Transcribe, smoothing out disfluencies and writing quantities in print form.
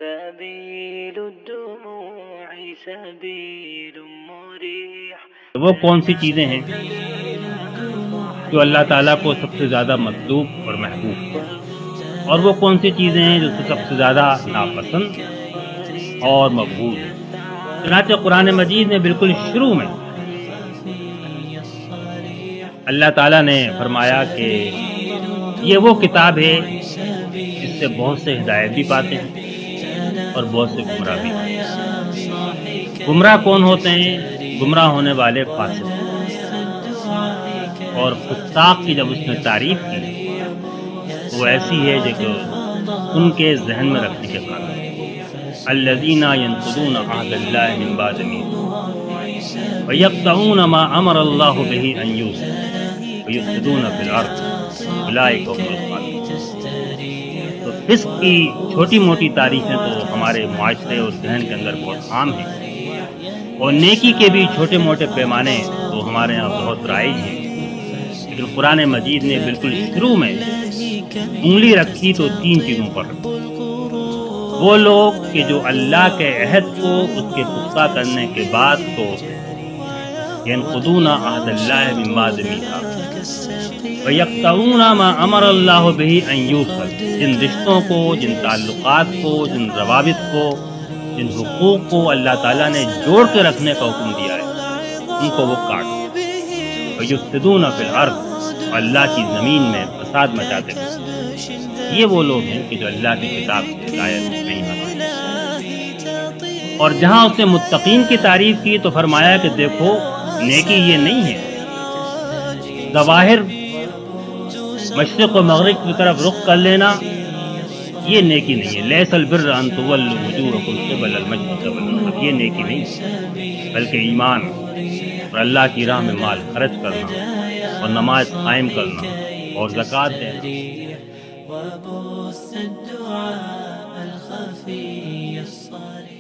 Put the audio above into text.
سبيل الدموع سبيل مريح. وہ کون سی چیزیں ہیں جو اللہ تعالیٰ کو سب سے زیادہ مطلوب اور محبوب، اور وہ کون سی چیزیں ہیں جو سب سے زیادہ ناپسند اور مقبول ہیں؟ چنانچہ قرآن مجید میں بالکل شروع میں اللہ تعالیٰ نے فرمایا کہ یہ وہ کتاب ہے جس سے بہت سے ہدایت بھی پاتے ہیں اور بہت سے گمراہ بھی پاتے ہیں۔ گمراہ کون ہوتے ہیں؟ گمراہ ہونے والے فاسق، اور فساق کی جب اس نے تعریف کی وہ ایسی ہے جو ان کے ذہن میں رکھنے کے قابل الذین ینقضون عہد اللہ من بعد میثاقہ ویقطعون ما امر اللہ بہ ان یوصل ویفسدون فی الارض اولئک هم الظالمون۔ تو فسق کی چھوٹی موٹی تعریفیں تو ہمارے معاشرے اور ذہن کے اندر بہت عام ہیں، اور نیکی کے بھی چھوٹے موٹے پیمانے تو ہمارے ہاں بہت رائج ہیں، لیکن قرآن مجید نے بالکل شروع میں انگلی رکھی تو تین چیزوں پر رکھی۔ وہ لوگ کہ جو اللہ کے عہد کو اس کے پختہ کرنے کے بعد توڑتے ہیں، ینقضون عہد اللہ من بعد میثاقہ ویقطعون ما امر اللہ بہ ان یوصل، جن رشتوں کو، جن تعلقات کو، جن روابط کو، جن حقوق کو اللہ تعالیٰ نے جوڑ کے رکھنے کا حکم دیا ہے ان کو وہ کاٹ، ویفسدون فی الارض، اور اللہ کی زمین میں فساد مچاتے ہیں۔ یہ وہ لوگ ہیں کہ جو اللہ کی کتاب کی ہدایت نہیں مانتے۔ اور جہاں اس نے متقین کی تعریف کی تو فرمایا کہ دیکھو نیکی یہ نہیں ہے ظواہر مشرق و مغرب کی طرف رخ کر لینا، یہ نیکی نہیں ہے۔ لیس البر ان تولوا وجوہکم قبل المشرق والمغرب، یہ نیکی نہیں، بلکہ ایمان اور اللہ کی راہ میں مال خرچ کرنا اور نماز قائم کرنا اور زکوٰۃ دینا۔ وبث الدعاء الخفي الصالح